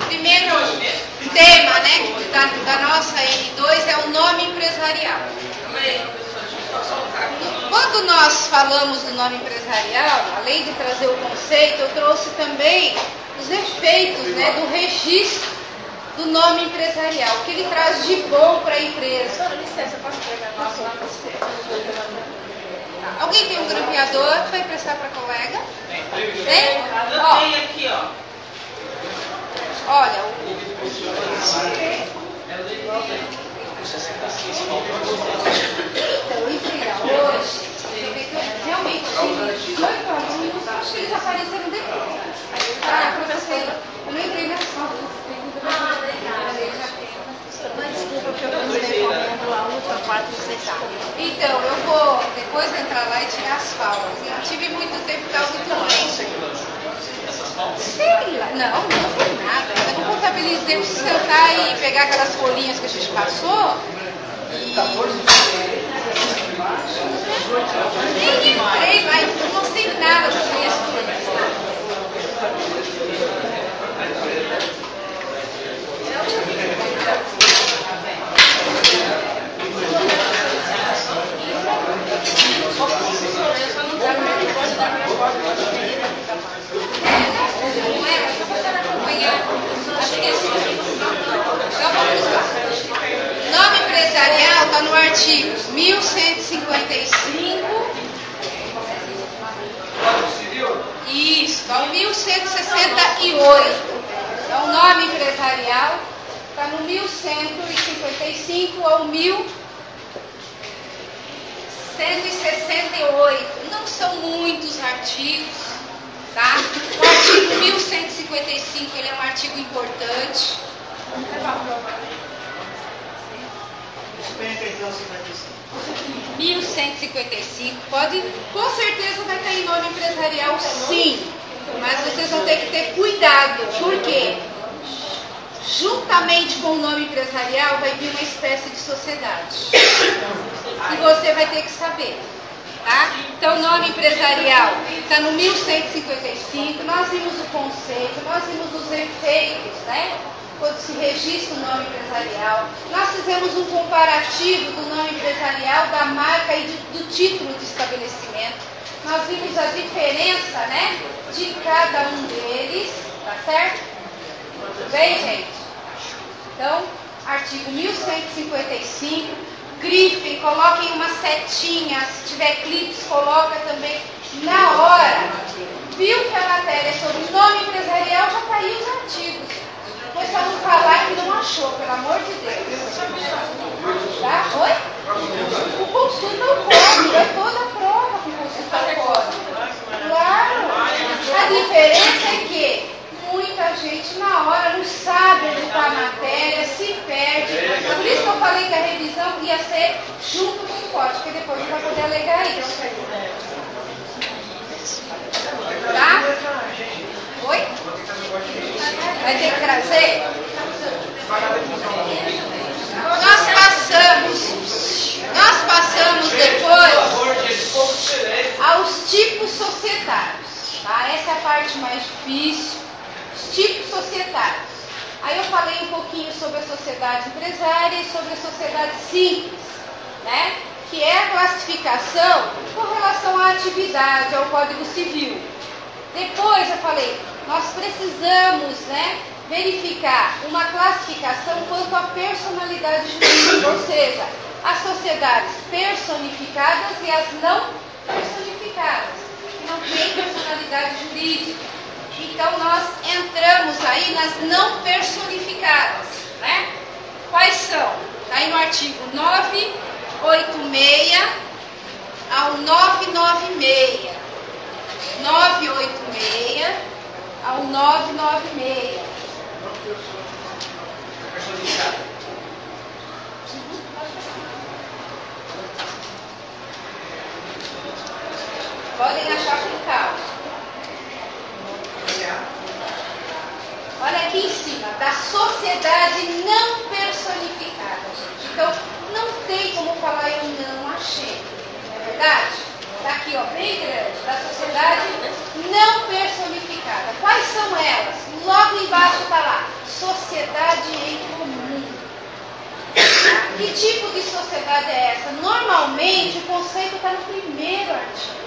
Primeiro tema, né, da nossa N2 é o nome empresarial. Quando nós falamos do nome empresarial, além de trazer o conceito, eu trouxe também os efeitos, né, do registro do nome empresarial, o que ele traz de bom para a empresa. Senhora, licença, posso pegar a nossa lá para você? Alguém tem um grampeador? Vai emprestar para a colega? Tem? Ó, Tem aqui, ó. olha, então, enfim, hoje, realmente, 18 alunos, acho que eles apareceram depois. Ah, professora, eu não entrei nas fotos. Desculpa, porque eu continuei correndo lá, outra parte não sei se. Então, eu vou depois entrar lá e tirar as falas. Eu não tive muito tempo, estava muito lento. Sei lá, não foi nada. Eu não contabilizei, preciso sentar e pegar aquelas folhinhas que a gente passou. Nem entrei lá, eu não sei nada do texto. Então vamos lá. Nome empresarial está no artigo 1155. Isso, está no 1168. Então, o nome empresarial está no 1155 ao 1168. Não são muitos artigos, tá? O artigo 1155 ele é um artigo importante. 1155 pode, com certeza vai estar em nome empresarial, sim, mas vocês vão ter que ter cuidado, porque juntamente com o nome empresarial vai vir uma espécie de sociedade e você vai ter que saber, tá? Então, nome empresarial está no 1155. Nós vimos o conceito, nós vimos os efeitos, né? Quando se registra o nome empresarial, nós fizemos um comparativo do nome empresarial, da marca e do título de estabelecimento. Nós vimos a diferença, né, de cada um deles, tá certo? Tudo bem, gente? Então, artigo 1155, grifem, coloquem uma setinha, se tiver clipes, coloca também na hora. Viu que a matéria é sobre nome empresarial, já está aí os artigos. Depois para não falar que não achou, pelo amor de Deus. Tá? Oi? O consulta ao código, é toda a prova com consulta ao código. Claro. A diferença é que muita gente na hora não sabe educar a matéria, se perde. Por isso que eu falei que a revisão ia ser junto com o código, porque depois não vai poder alegar isso. Tá? Oi? Vai ter que trazer? Nós passamos depois aos tipos societários. Tá? Essa é a parte mais difícil. Os tipos societários. Aí eu falei um pouquinho sobre a sociedade empresária e sobre a sociedade simples, né? Que é a classificação com relação à atividade, ao Código Civil. Depois eu falei, nós precisamos, né, verificar uma classificação quanto à personalidade jurídica, ou seja, as sociedades personificadas e as não personificadas, que não têm personalidade jurídica. Então nós entramos aí nas não personificadas, né? Quais são? Está aí no artigo 986 ao 996. 986 ao 996. Podem achar com calma. Olha aqui em cima, da sociedade não personificada, gente. Então, não tem como falar eu não achei. Não é verdade? Está aqui, ó, bem grande, da sociedade não personificada. Quais são elas? Logo embaixo está lá. sociedade em comum. Que tipo de sociedade é essa? Normalmente o conceito está no primeiro artigo.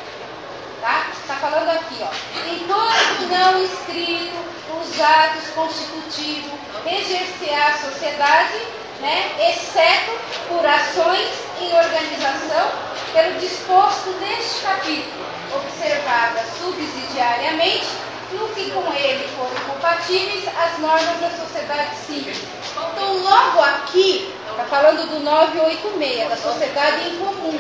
Tá? Está falando aqui, ó. Enquanto não escrito, os atos constitutivos reger-se-á a sociedade, né, exceto por ações em organização, pelo disposto neste capítulo, observadas subsidiariamente, no que com ele forem compatíveis as normas da sociedade civil. Então, logo aqui, está falando do 986, da sociedade em comum.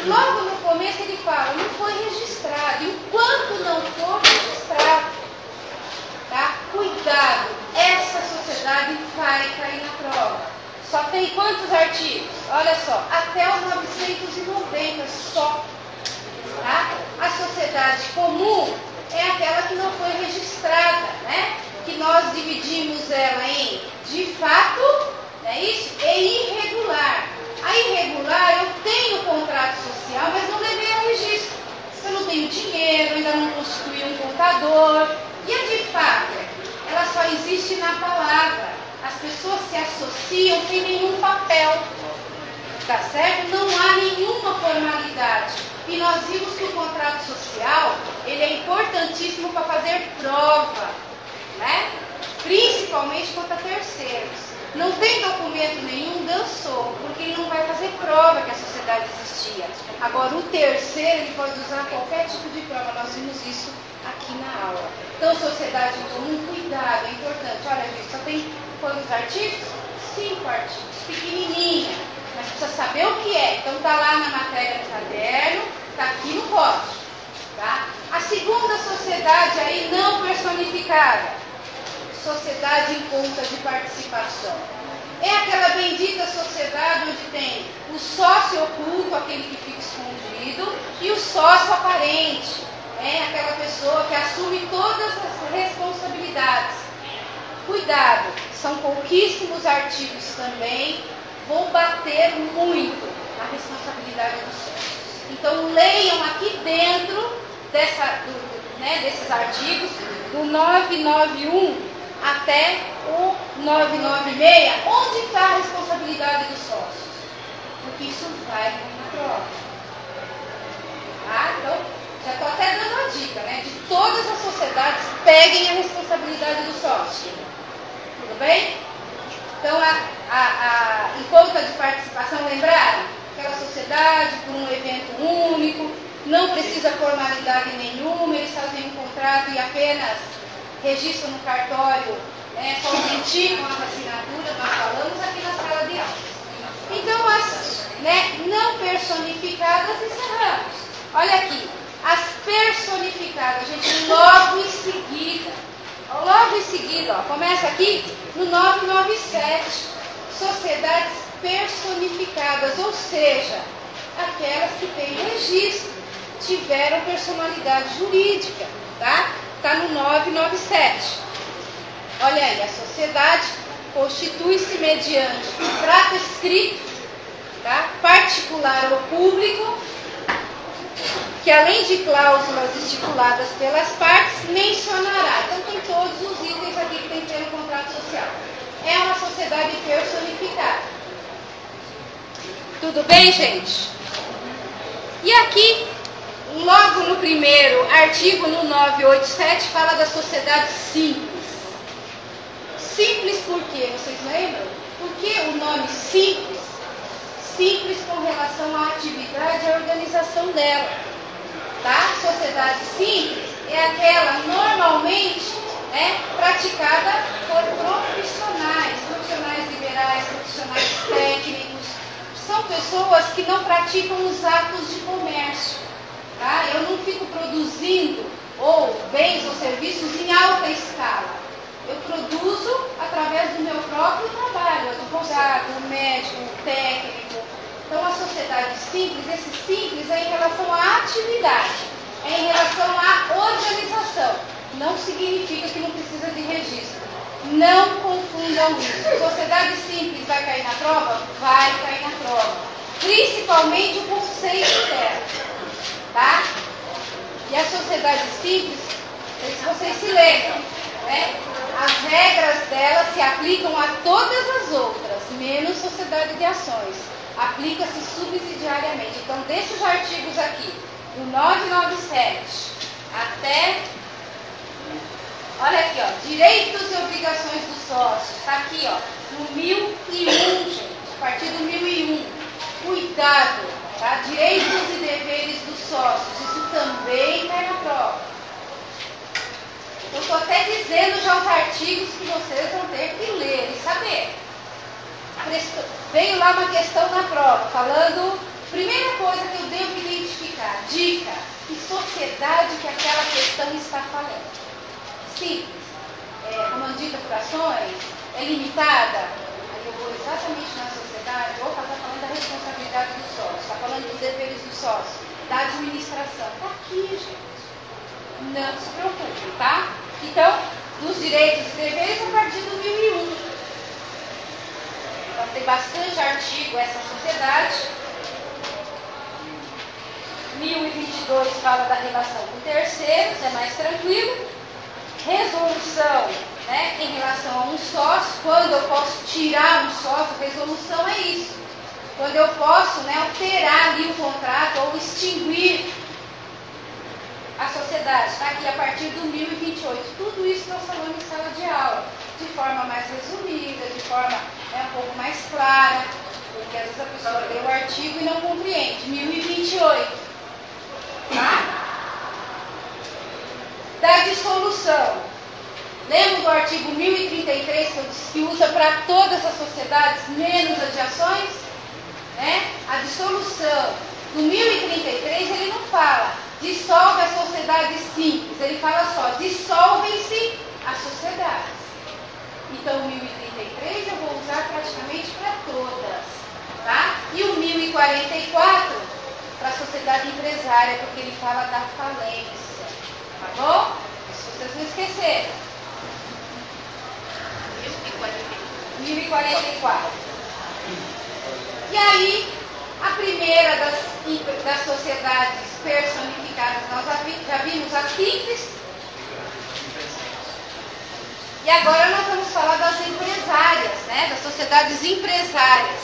Logo no começo ele fala, não foi registrado. Enquanto não for registrado, tá? Cuidado, essa sociedade vai cair na prova. Só tem quantos artigos? Olha só, até o 990 só. Tá? A sociedade comum é aquela que não foi registrada, né? Que nós dividimos ela em de fato, não é isso? E irregular. A irregular, eu tenho contrato social, mas não levei a registro. Eu não tenho dinheiro, ainda não constituí um contador. E a de fato, ela só existe na palavra. As pessoas se associam sem nenhum papel. Tá certo? Não há nenhuma formalidade. E nós vimos que o contrato social, ele é importantíssimo para fazer prova, né? Principalmente contra terceiros. Não tem documento nenhum, dançou, porque ele não vai fazer prova que a sociedade existia. Agora, o terceiro, ele pode usar qualquer tipo de prova. Nós vimos isso aqui na aula. Então, sociedade em comum, cuidado, é importante. Olha, gente, só tem quantos artigos? 5 artigos, pequenininha. Mas precisa saber o que é. Então, está lá na matéria do caderno, está aqui no código. Tá? A segunda sociedade aí não personificada. Sociedade em conta de participação. É aquela bendita sociedade onde tem o sócio oculto, aquele que fica escondido, e o sócio aparente. É aquela pessoa que assume todas as responsabilidades. Cuidado, são pouquíssimos artigos também. Vou bater muito na responsabilidade dos sócios. Então, leiam aqui dentro desses artigos, do 991 até o 996, onde está a responsabilidade dos sócios? Porque isso vai na prova. Tá? Então, já estou até dando a dica, né? De todas as sociedades, peguem a responsabilidade do sócio. Tudo bem? Então, em conta de participação, lembraram? Aquela sociedade por um evento único, não precisa formalidade nenhuma, eles fazem um contrato e apenas registram no cartório, né, só autenticam as assinaturas, nós falamos aqui na sala de aula. Então, as não personificadas, encerramos. Olha aqui, as personificadas, gente, logo em seguida, ó, começa aqui no 997, sociedades personificadas, ou seja, aquelas que têm registro, tiveram personalidade jurídica, tá? Está no 997. Olha aí, a sociedade constitui-se mediante contrato escrito, tá? Particular ou público, que além de cláusulas estipuladas pelas partes, mencionará. Então tem todos os itens aqui que tem que ter no contrato social. É uma sociedade personificada. Tudo bem, gente? E aqui, logo no primeiro artigo, no 987, fala da sociedade simples. Simples por quê? Vocês lembram? Por que o nome simples? Simples com relação à atividade e à organização dela. Tá? Sociedade simples é aquela normalmente praticada por profissionais liberais, profissionais técnicos. São pessoas que não praticam os atos de comércio. Tá? Eu não fico produzindo bens ou serviços em alta escala. Eu produzo através do meu próprio trabalho, advogado, médico, técnico. Então, a sociedade simples, esse simples é em relação à atividade, é em relação à organização. Não significa que não precisa de registro. Não confundam isso. Sociedade simples vai cair na prova? Vai cair na prova. Principalmente o conceito dela. Tá? E a sociedade simples, se vocês se lembram, né? As regras dela elas se aplicam a todas as outras, menos sociedade de ações. Aplica-se subsidiariamente. Então, desses artigos aqui, do 997 até... Olha aqui, ó, direitos e obrigações dos sócios. Está aqui, ó, no 1001, gente, a partir do 1001. Cuidado, tá? Direitos e deveres dos sócios. Isso também cai na prova. Eu estou até dizendo já os artigos que vocês vão ter que ler e saber. Veio lá uma questão na prova, falando... Primeira coisa que eu devo identificar, dica, que sociedade que aquela questão está falando. Simples. Comandita por ações, é limitada. Aí eu vou exatamente na sociedade. Opa, está falando da responsabilidade do sócio, está falando dos deveres do sócio, da administração. Está aqui, gente. Não se preocupe, tá? Então, dos direitos e deveres a partir do 1001. Então, tem bastante artigo essa sociedade. 1022 fala da relação com terceiros, é mais tranquilo. Resolução, né, em relação a um sócio, quando eu posso tirar um sócio, resolução é isso. Quando eu posso, né, alterar ali o contrato ou extinguir a sociedade. Está aqui a partir do 1028. Tudo isso nós falamos em sala de aula, de forma mais resumida, de forma um pouco mais clara, porque às vezes a pessoa lê o artigo e não compreende. 1028. Tá? Da dissolução. Lembra do artigo 1033 que eu disse que usa para todas as sociedades, menos as de ações? Né? A dissolução. No 1033 ele não fala dissolve as sociedades simples, ele fala só dissolvem-se as sociedades. Então o 1033 eu vou usar praticamente para todas. Tá? E o 1044 para a sociedade empresária, porque ele fala da falência. Tá bom? Se vocês não esquecerem. 1044. E aí, a primeira das sociedades personificadas, nós já vimos as simples. E agora nós vamos falar das empresárias, né? Das sociedades empresárias.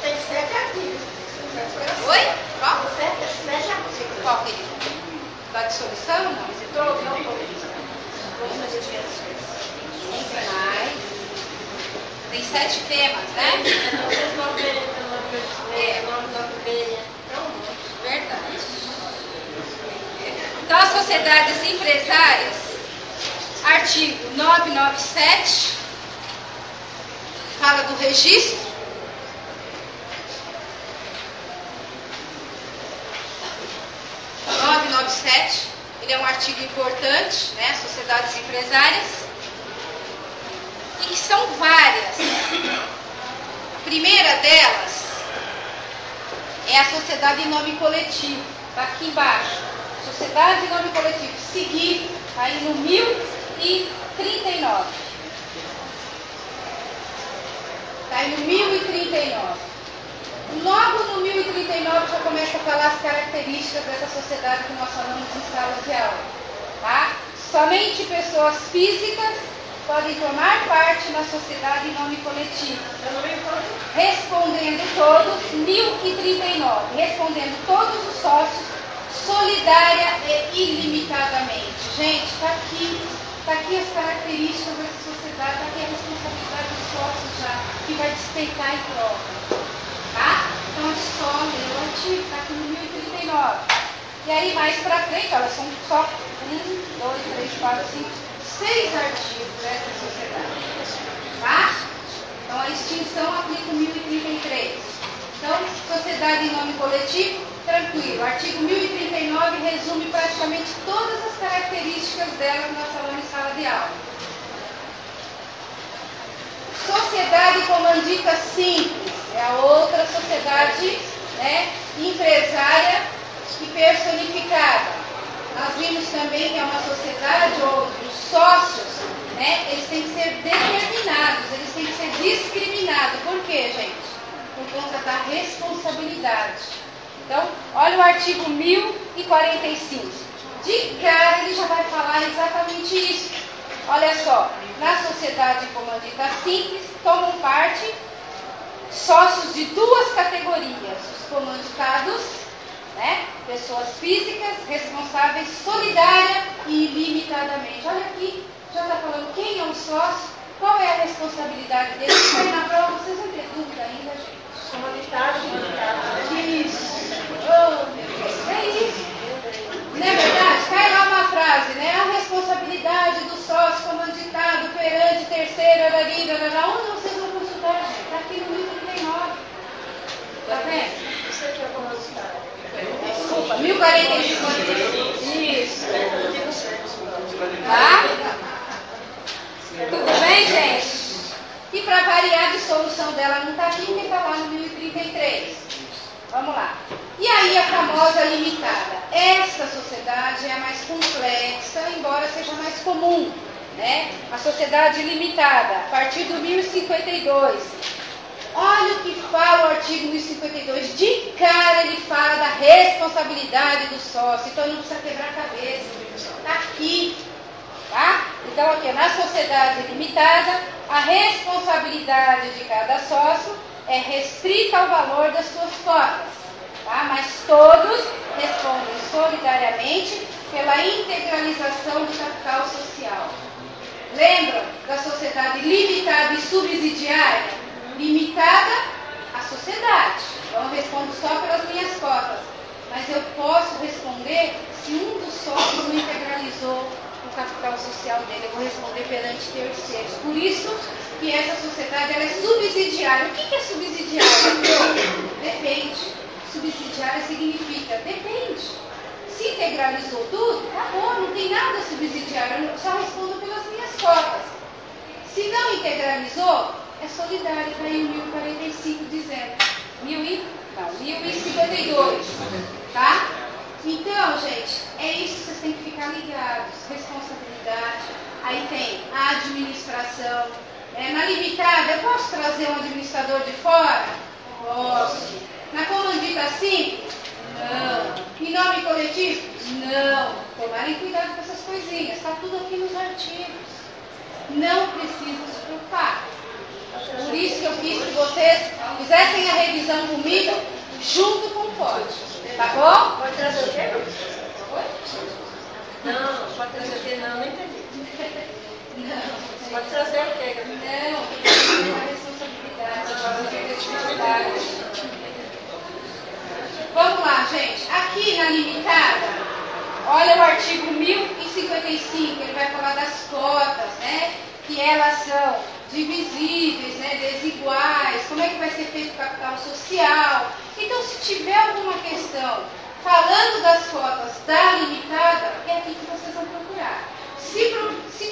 Tem 7 artigos. Oi? Qual? 7 artigos. Qual, querido? Da dissolução? Não, você trouxe? Não, tem mais. Tem 7 temas, né? Vocês vão ver pelo nome da abelha. Verdade. Então, as sociedades empresárias, artigo 997, fala do registro. Ele é um artigo importante, né? Sociedades empresárias. E que são várias. A primeira delas é a sociedade em nome coletivo. Está aqui embaixo. Sociedade em nome coletivo. Seguido, aí no 1039. Está aí no 1039. Logo no 1039 já começa a falar as características dessa sociedade que nós falamos em sala de aula. Tá? Somente pessoas físicas podem tomar parte na sociedade em nome coletivo. Respondendo todos, 1039. Respondendo todos os sócios, solidária e ilimitadamente. Gente, está aqui as características dessa sociedade, está aqui a responsabilidade dos sócios já, que vai despeitar em prova. Tá? Então é só ler o artigo, está aqui no 1039. E aí mais para frente, elas são só 1, 2, 3, 4, 5, 6 artigos dessa sociedade. Tá? Então a extinção aplica o 1033. Então, sociedade em nome coletivo, tranquilo. O artigo 1039 resume praticamente todas as características dela que nós falamos em sala de aula. Sociedade comandita simples. É a outra sociedade, né, empresária e personificada. Nós vimos também que é uma sociedade onde os sócios, né, eles têm que ser determinados, eles têm que ser discriminados. Por quê, gente? Por conta da responsabilidade. Então, olha o artigo 1045. De cara ele já vai falar exatamente isso. Olha só. na sociedade comandita simples tomam parte sócios de duas categorias: os comanditados, né, pessoas físicas responsáveis solidária e ilimitadamente. Olha aqui, já está falando quem é o sócio, qual é a responsabilidade dele. Isso aí na prova vocês vão ter dúvida ainda, gente. Comunidade. Isso. Oh, meu Deus. É isso. Não é verdade? Cai lá uma frase, né? A responsabilidade do sócio comanditado perante terceiro, onde vocês vão consultar, gente? Está aqui no livro 39. Está vendo? Você que é comunidade. Desculpa, 1045. Isso. Tá? Tudo bem, gente? E para variar, a dissolução dela não está aqui, porque está lá no 1033. Vamos lá. E aí a famosa limitada. Esta sociedade é a mais complexa, embora seja mais comum, né? A sociedade limitada, a partir do 1052. Olha o que fala o artigo 1052. De cara ele fala da responsabilidade do sócio. Então não precisa quebrar a cabeça. Está aqui. Tá? Então aqui, na sociedade limitada, a responsabilidade de cada sócio é restrita ao valor das suas cotas. Tá? Mas todos respondem solidariamente pela integralização do capital social. Lembram da sociedade limitada e subsidiária? Limitada à sociedade. Então eu respondo só pelas minhas cotas. Mas eu posso responder se um dos sócios não integralizou o capital social dele. Eu vou responder perante terceiros. Por isso que essa sociedade ela é subsidiária. O que é subsidiária? Depende. Subsidiária significa depende. Se integralizou tudo, acabou, não tem nada subsidiário. Eu só respondo pelas minhas cotas. Se não integralizou, é solidário. Está aí o 1045 dizendo. 1052. Tá? Então, gente, é isso que vocês têm que ficar ligados. Responsabilidade. Aí tem a administração. Na limitada, eu posso trazer um administrador de fora? Posso. Na comandita simples? Não. Em nome coletivo? Não. Tomarem cuidado com essas coisinhas. Está tudo aqui nos artigos. Não precisa se preocupar. Por isso que eu quis que vocês fizessem a revisão comigo junto com o código. Tá bom? Pode trazer o quê? Não, pode trazer o quê? Não, nem entendi. Não. Pode trazer o quê? Não, a responsabilidade. Vamos lá, gente. Aqui na limitada, olha o artigo 1055, ele vai falar das cotas, né? Que elas são divisíveis, né? Desiguais, como é que vai ser feito o capital social. Então, se tiver alguma questão falando das cotas da limitada, é aqui que vocês vão procurar. Se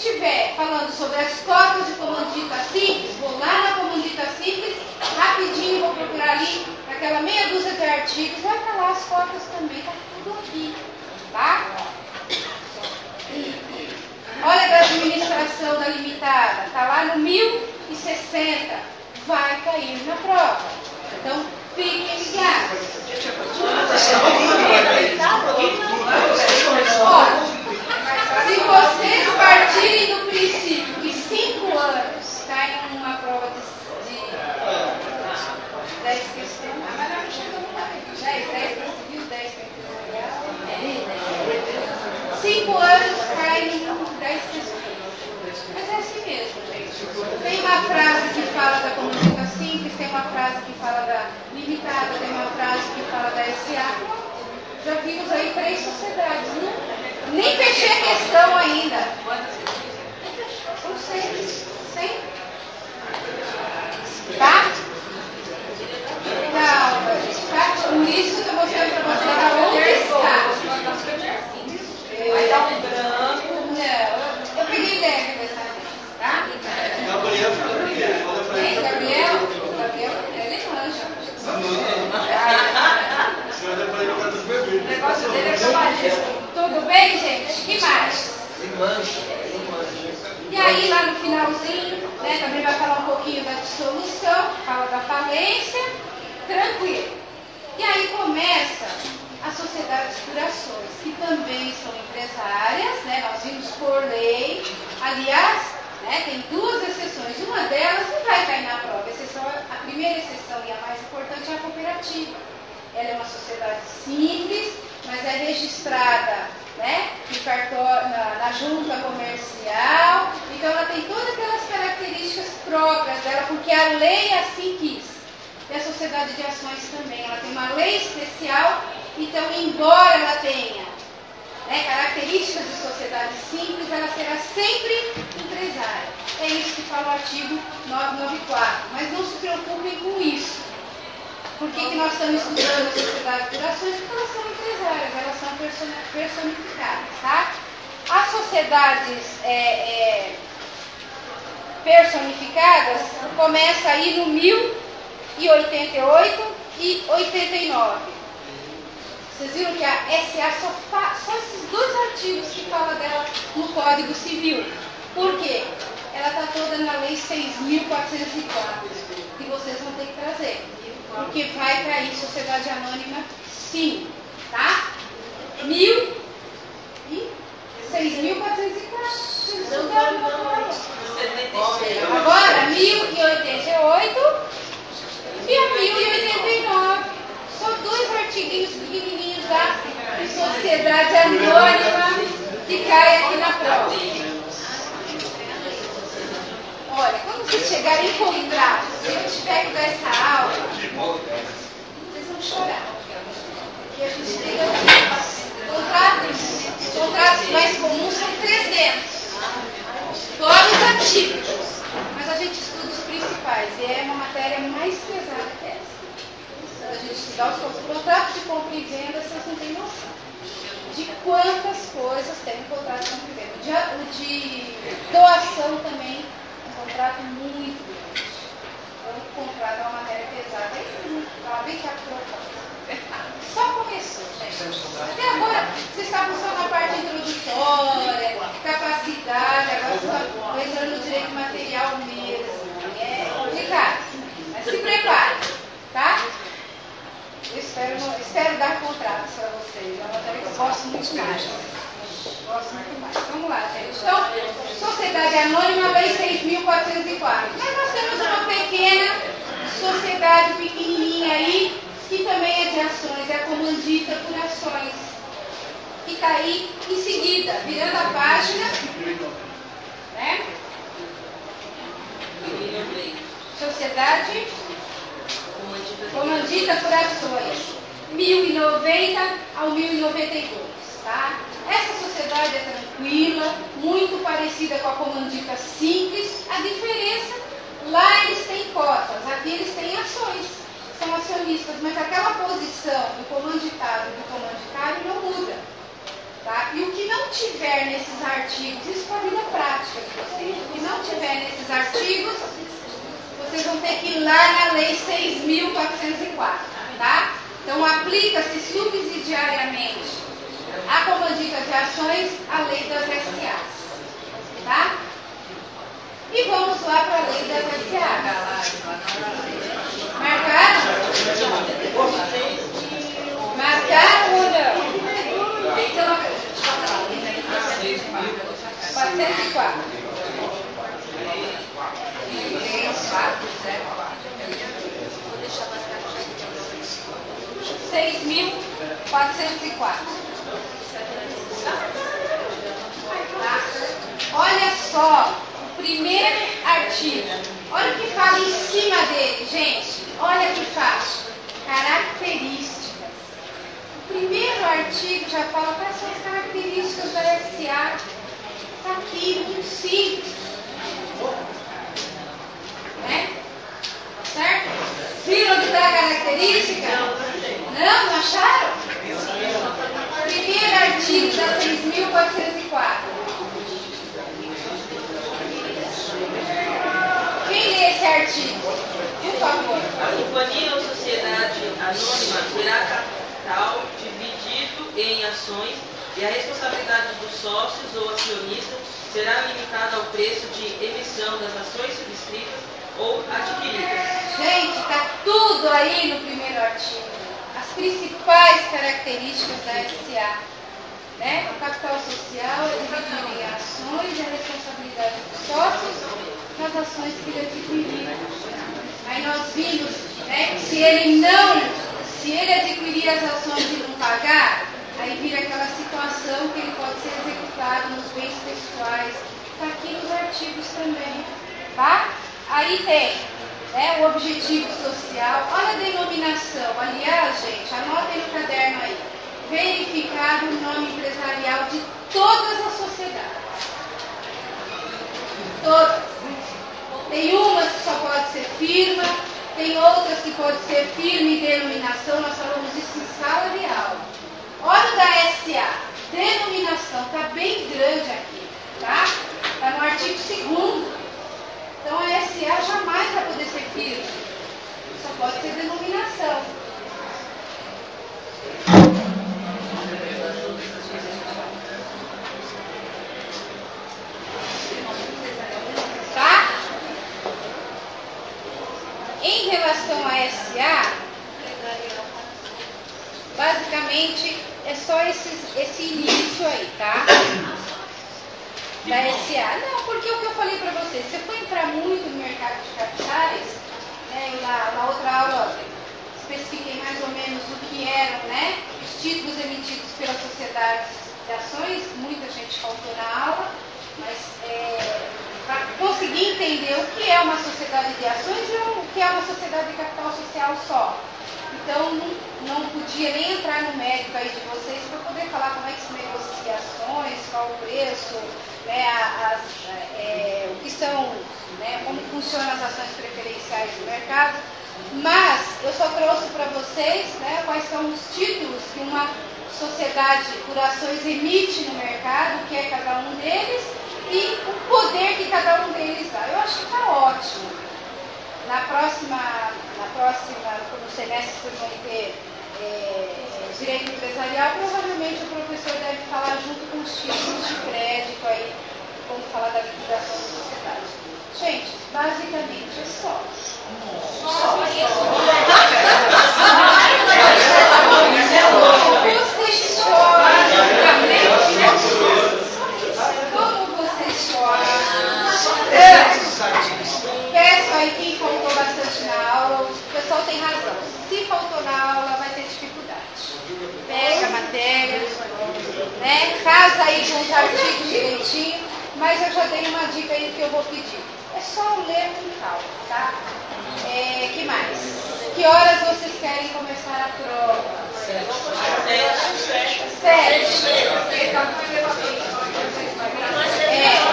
tiver falando sobre as cotas de comandita simples, vou lá na comandita simples, rapidinho vou procurar ali, naquela meia dúzia de artigos, vai para lá as cotas também, está tudo aqui, tá? Olha da administração da limitada, está lá no 1060, vai cair na prova. Então, fiquem ligados. Olha, se vocês partirem do princípio que 5 anos caem numa prova de 10 questões, mas não chegamos lá. 10 para civil, 10 para empresarial. 5 anos caem em 10 questões. Mas é assim mesmo, gente. Tem uma frase que fala da comunidade simples, tem uma frase que fala da limitada, tem uma frase que fala da SA. Já vimos aí 3 sociedades, né? Nem fechei a questão ainda. São 6. 100? Tá? Não, tá? Por isso que eu mostrei para vocês aonde está. Vai dar um branco. Não, eu peguei leve dessa vez, tá? Gabriel fica primeiro. Gabriel, ele manja. O negócio dele é trabalhista. Tudo bem, gente? Que mais? Mancha. E aí, lá no finalzinho, né, também vai falar um pouquinho da dissolução, fala da falência, tranquilo. E aí começa as sociedades por ações, que também são empresárias, né, nós vimos por lei. Aliás, né, né? Tem duas exceções. Uma delas não vai cair na prova. A primeira exceção e a mais importante é a cooperativa. Ela é uma sociedade simples, mas é registrada, né, no cartório, na junta comercial. Então ela tem todas aquelas características próprias dela, porque a lei assim quis. E a sociedade de ações também. Ela tem uma lei especial, então embora ela tenha, né, características de sociedade simples, ela será sempre empresária. É isso que fala o artigo 994. Mas não se preocupem com isso. Por que nós estamos estudando a sociedade por ações? Porque elas são empresárias, elas são personificadas. Tá? As sociedades personificadas começa aí no 1088 e 89. Vocês viram que a SA só esses dois artigos que fala dela no Código Civil. Por quê? Ela está toda na Lei 6.404, que vocês vão ter que trazer. Porque vai cair sociedade anônima, sim. Tá? 6.404. Agora, 1088 e a 1089. Só dois artiguinhos pequenininhos da sociedade anônima que cai aqui na prova. Olha, quando vocês chegarem em contrato, se eu tiver que dar essa aula, vocês vão chorar. Porque a gente tem contratos mais comuns são 300. Fora os ativos. Mas a gente estuda os principais. E é uma matéria mais pesada que essa. Se a gente estudar os contratos de compra e venda, vocês não têm noção de quantas coisas tem um contrato de compra e venda. O de doação também. Contrato muito grande. Então, o contrato é uma matéria pesada. Ela vem que a só começou, gente. Até agora, vocês estavam só na parte introdutória, capacidade, agora estão entrando no direito material mesmo. É complicado. Mas se prepare, tá? Eu espero dar contratos para vocês. É uma matéria que eu gosto muito mais. Vamos lá, gente. Então, sociedade anônima, lei 6.404. Mas nós temos uma pequena sociedade pequenininha aí, que também é de ações, é a comandita por ações. Que está aí em seguida, virando a página, né? Sociedade comandita por ações, 1090 ao 1092. Tá? Essa sociedade é tranquila, muito parecida com a comandita simples. A diferença, lá eles têm cotas, aqui eles têm ações, são acionistas, mas aquela posição do comanditado e do comanditário não muda. Tá? E o que não tiver nesses artigos, isso para a vida prática de vocês, o que não tiver nesses artigos, vocês vão ter que ir lá na Lei 6.404. Tá? Então, aplica-se subsidiariamente a comandita de ações, a lei das SAs. Tá? E vamos lá para a lei das SAs. Marcaram? Marcaram ou não? 404. 6.404. Olha só, o primeiro artigo. Olha o que fala em cima dele, gente. Olha que fácil. Características. O primeiro artigo já fala quais são as características da SA. Está aqui, muito simples. Né? Certo? Viram onde está a característica? Não acharam? Primeiro artigo da 6.404. Quem lê esse artigo? Por favor. A companhia ou sociedade anônima terá capital dividido em ações e a responsabilidade dos sócios ou acionistas será limitada ao preço de emissão das ações subscritas ou adquiridas. Gente, está tudo aí no primeiro artigo. As principais características da SA. Né? O capital social é dividido em ações e a responsabilidade dos sócios as ações que ele adquirir. Aí nós vimos, né, que se ele adquirir as ações e não pagar, aí vira aquela situação que ele pode ser executado nos bens pessoais. Está aqui nos artigos também, tá? Aí tem, né, o objetivo social. Olha a denominação. Aliás, gente, anotem no caderno aí. Verificar o nome empresarial de todas as sociedades. Todas. Tem umas que só pode ser firma, tem outras que pode ser firme e denominação. Nós falamos isso em sala de aula. Olha o da SA. Denominação. Está bem grande aqui, tá? Está no artigo 2º. Então a SA jamais vai poder ser firme. Só pode ser denominação. Tá? Em relação a SA, basicamente é só esse início aí, tá? Da SA. Não, porque o que eu falei para vocês, se eu for entrar muito no mercado de capitais, né, na outra aula especifiquei mais ou menos o que eram, né, os títulos emitidos pelas sociedades de ações. Muita gente faltou na aula, mas para conseguir entender o que é uma sociedade de ações e o que é uma sociedade de capital social só. Então, não podia nem entrar no mérito aí de vocês para poder falar como é que se negocia ações, qual o preço, né, o que são, né, como funcionam as ações preferenciais do mercado. Mas eu só trouxe para vocês, né, quais são os títulos que uma sociedade por ações emite no mercado, o que é cada um deles e o poder que cada um deles dá. Eu acho que está ótimo. Na próxima, no semestre, vocês vão ter direito empresarial. Provavelmente o professor deve falar junto com os títulos de crédito aí, como falar da liquidação da sociedade. Gente, basicamente é só. Vocês choram. Como vocês choram? Peço aí quem faltou bastante na aula. O pessoal tem razão. Se faltou na aula, vai ter dificuldade. Pega a matéria, né? Casa aí com os artigos direitinho. Mas eu já dei uma dica aí que eu vou pedir. É só ler com calma, tá? Que mais? Que horas vocês querem começar a prova? 7.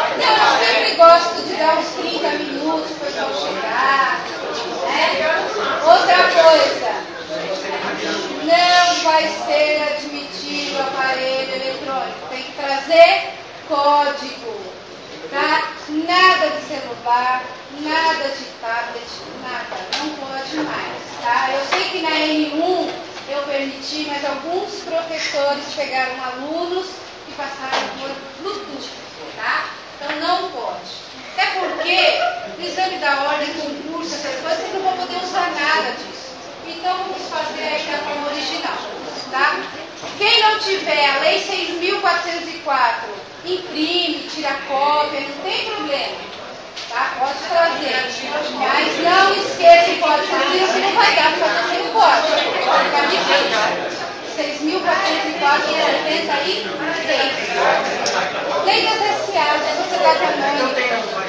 Eu sempre gosto de dar uns 30 minutos para o pessoal chegar. Né? Outra coisa, não vai ser admitido aparelho eletrônico. Tem que trazer código. Tá? Nada de celular, nada de tablet, nada. Não pode mais. Tá? Eu sei que na N1 eu permiti, mas alguns professores pegaram alunos e passaram por Bluetooth. Tá? Então não pode. Até porque no exame da ordem, concurso, essas coisas, vocês não vão poder usar nada disso. Então vamos fazer aí da forma original. Tá? Quem não tiver a Lei 6.404, imprime, tira cópia, não tem problema. Tá? Pode trazer. Mas não esqueça que pode fazer, você não vai dar para fazer sem código. Pode ficar difícil. 6.404, 76. Lei das SA, da Sociedade Anônima.